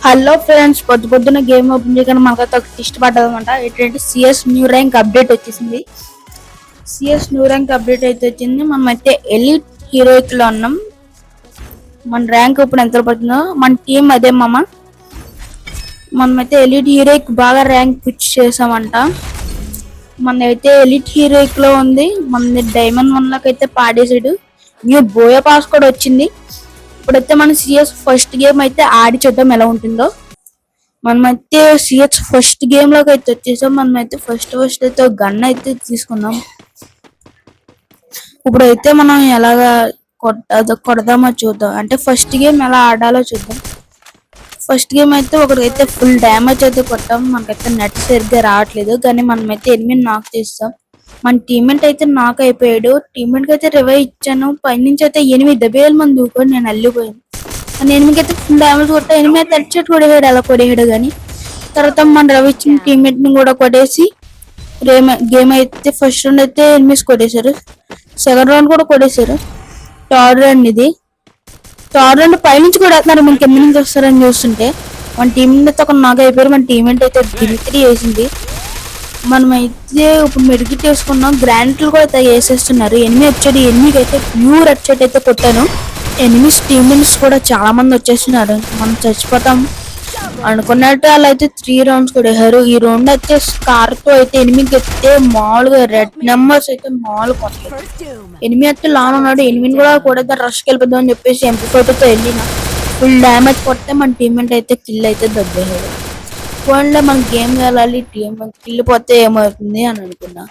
Hello friends, పొద్దున game open చేయగానే మనకైతే ఒక లిస్ట్ పడ్డదన్నమాట. ఏంటంటే సిఎస్ న్యూ ర్యాంక్ అప్డేట్ వచ్చేసింది. సిఎస్ న్యూ ర్యాంక్ అప్డేట్ అయితే వచ్చింది. మనమైతే ఎలిట్ హీరోయిక్ లో ఉన్నాం. మన ర్యాంక్ ఇప్పుడు ఎంత పడుతుందో మన టీం అదే మనమైతే ఎలిట్ హీరోయిక్ బాగా ర్యాంక్ పుష్ చేసామంట. మనైతే ఎలిట్ హీరోయిక్ లో ఉంది. మన డైమండ్ 1 లోకి అయితే పాడేసాడు. న్యూ బోయా పాస్ కూడా వచ్చింది. ఇప్పుడైతే మన సిఎస్ ఫస్ట్ గేమ్ అయితే ఆడి చూద్దాం ఎలా ఉంటుందో. మనమైతే సిఎస్ ఫస్ట్ గేమ్ లోకి అయితే వచ్చేసాం. మనమైతే ఫస్ట్ అయితే గన్ అయితే తీసుకున్నాం. ఇప్పుడైతే మనం ఎలాగా కొడదామో చూద్దాం. అంటే ఫస్ట్ గేమ్ ఎలా ఆడాలో చూద్దాం. ఫస్ట్ గేమ్ అయితే ఒకరికైతే ఫుల్ డ్యామేజ్ అయితే కొట్టాం. మనకైతే నెట్ సరిగ్గా రావట్లేదు, కానీ మనమైతే ఎనిమిది నాక్ చేస్తాం. మన టీమ్మేట్ అయితే నాక్ అయిపోయాడు. టీమ్మేట్ కి అయితే రివైవ్ ఇచ్చాను. పైనుంచి అయితే 8 మంది దూకొని నేను అల్లిపోయాను. ఎనిమికి అయితే ఫుల్ డ్యామేజ్ కొట్టా. ఎనిమిది అయితే హెడ్షాట్ కొడేసాడు, ఎలా కొడేసాడు కానీ. తర్వాత మన రవి ఇచ్చిన టీమ్మేట్ ని కూడా కొట్టేసి గేమ్ అయితే ఫస్ట్ రౌండ్ అయితే ఎనిమిస్ కొట్టేశారు. సెకండ్ రౌండ్ కూడా కొట్టేశారు. థర్డ్ రౌండ్ ఇది. థర్డ్ రౌండ్ పైనుంచి కూడా వేస్తున్నారు. మన కింద నుంచి వస్తారని చూస్తుంటే మన టీం అయితే ఒక నాగ్ అయిపోయారు. మన టీమ్మేట్ అయితే దిమిత్రి వేసింది. మనమైతే ఇప్పుడు మెడికిట్ వేసుకున్నాం. గ్రాంట్లు కూడా అయితే వేసేస్తున్నారు. ఎనిమిది వచ్చాడు. ఎనిమికి అయితే ప్యూర్ హెడ్షాట్ అయితే కొట్టాను. ఎనిమిస్ టీమ్మేట్స్ కూడా చాలా మంది వచ్చేస్తున్నారు. మనం చచ్చిపోతాం అనుకున్నట్టు వాళ్ళు అయితే 3 రౌండ్స్ కొట్టేశారు. ఈ రౌండ్ అయితే స్కార్ తో అయితే ఎనిమిదికి అయితే మామూలుగా రెడ్ నెంబర్స్ అయితే మామూలు కొట్టారు. ఎనిమిది అయితే లాన్ ఉన్నాడు. ఎనిమిది కూడా రష్కి వెళ్ళిపోద్దాం అని చెప్పేసి MP4తో వెళ్ళిన ఫుల్ డ్యామేజ్ కొడితే మన టీమ్మేట్ అయితే కిల్ అయితే దబ్బేశాడు. ఫోన్లో మన గేమ్ వెళ్ళాలి, టీం కిల్ పోతే ఏమవుతుంది అని అనుకున్నా.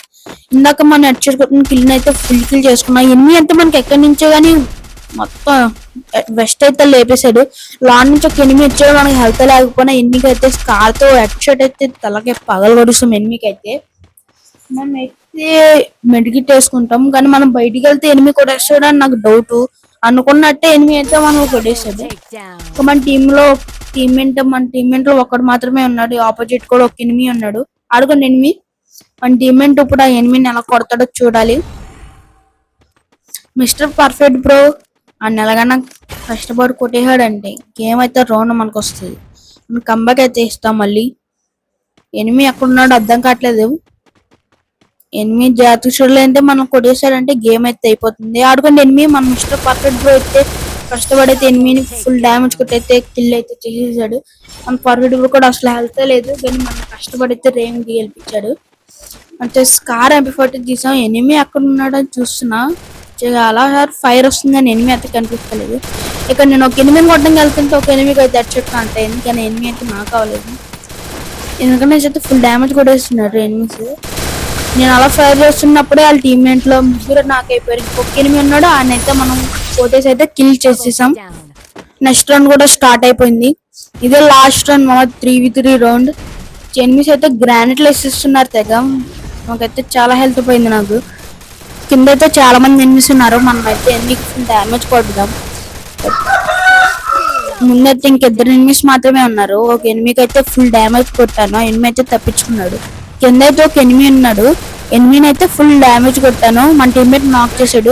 ఇందాక మన హెడ్షాట్ కొట్టిన కిల్ అయితే ఫుల్ కిల్ చేసుకున్నా. ఎనిమిది అయితే మనకి ఎక్కడి నుంచో కానీ మొత్తం వెస్ట్ అయితే లేపేశాడు. లాన్ నుంచి ఒక ఎనిమిది వచ్చాడు. మనకి హెల్త్ లేకపోయినా ఎనిమికి అయితే స్కార్ తో హెడ్షాట్ అయితే తలకి పగలు కొడుస్తాం. ఎనిమికి అయితే మనం అయితే మెడికిట్ వేసుకుంటాం, కానీ మనం బయటికి వెళ్తే ఎనిమిది కొట్టేస్తాడు అని నాకు డౌట్. అనుకున్నట్టే ఎనిమిది అయితే మనం కొట్టేసాడు. మన టీమ్మేట్ లో ఒకడు మాత్రమే ఉన్నాడు. ఆపోజిట్ కూడా ఒక ఎనిమిది ఉన్నాడు. ఆడుకోండి ఎనిమిది. మన టీమ్మేట్ ఇప్పుడు ఆ ఎనిమిదిని ఎలా కొడతాడో చూడాలి. మిస్టర్ పర్ఫెక్ట్ బ్రో అని ఎలాగైనా కష్టపడి కొట్టేసాడంటే గేమ్ అయితే రౌండ్ మనకు వస్తుంది. మనం కంబ్యాక్ అయితే ఇస్తాం. మళ్ళీ ఎనిమిది ఎక్కడున్నాడు అర్థం కావట్లేదు. ఎనిమిది జాతీయ చూడలేదంటే మనం కొట్టేసాడంటే గేమ్ అయితే అయిపోతుంది. ఆడుకోండి ఎనిమిది. మన మిస్టర్ పర్ఫెక్ట్ బ్రో అయితే కష్టపడైతే ఎనిమిది ఫుల్ డ్యామేజ్ కొట్టయితే కిల్ అయితే చేసేసాడు. మన పర్ఫెక్ట్ బ్రో కూడా అసలు హెల్త్ లేదు, కానీ మనం కష్టపడితే రేంజ్ గెలిపించాడు. అంటే స్కార్ MP40 తీసాం. ఎనిమిది ఎక్కడ ఉన్నాడని చూస్తున్నా. అలా ఫైర్ వస్తుందని ఎనిమిది అయితే కనిపించలేదు. ఇక్కడ నేను ఒక ఎనిమిది కొట్టడానికి వెళ్తుంటే ఒక ఎనిమిదికి అయితే హెడ్షాట్ అంట. ఎందుకని ఎనిమిది అయితే నాకు అవ్వలేదు. ఎందుకంటే అయితే ఫుల్ డ్యామేజ్ కొట్టేస్తున్నారు ఎనిమిస్. నేను అలా ఫైర్ చేస్తున్నప్పుడే వాళ్ళ టీమ్మేట్ లో ముగ్గురు నాకు అయిపోయారు. ఇంకొక ఎనిమిది ఉన్నాడు. ఆయన అయితే మనం ఫోటోస్ అయితే కిల్ చేసేసాం. నెక్స్ట్ రౌండ్ కూడా స్టార్ట్ అయిపోయింది. ఇదే last round. 3v3 round. Enemies అయితే గ్రానైట్లు వేసిస్తున్నారు తెగ. నాకైతే చాలా హెల్త్ పోయింది. నాకు కింద అయితే చాలా మంది ఎనిమిస్ ఉన్నారు. మనం అయితే ఎనిమికి ఫుల్ డ్యామేజ్ కొడదాం. ముందైతే ఇంకిద్దరు ఎనిమిస్ మాత్రమే ఉన్నారు. ఒక ఎనిమికి అయితే ఫుల్ డ్యామేజ్ కొట్టాను. ఎనిమిది అయితే తప్పించుకున్నాడు. కింద అయితే ఒక ఎనిమిది ఉన్నాడు. ఎనిమిది అయితే ఫుల్ డ్యామేజ్ కొట్టాను. మన టీమ్మేట్ నాక్ చేశాడు.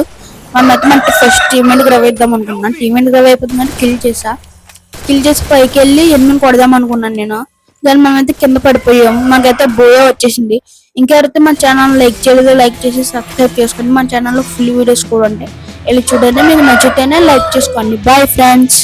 మనమైతే మన ఫస్ట్ టీమ్మేట్ కి రవేద్దాం అనుకున్నాను. టీమ్మేట్ రవ్ అయిపోతుందని కిల్ చేసి పైకి వెళ్ళి ఎనిమిది కొడదాం అనుకున్నాను నేను. దాన్ని మనమైతే కింద పడిపోయాము. మాకైతే బోయా వచ్చేసింది. ఇంకెవరైతే మన ఛానల్ లైక్ చేయలేదు, లైక్ చేసి సబ్స్క్రైబ్ చేసుకోండి. మన ఛానల్లో ఫుల్ వీడియోస్ కూడా ఉంటాయి. వెళ్ళి చూడండి. మీకు నచ్చితేనే లైక్ చేసుకోండి. Bye friends.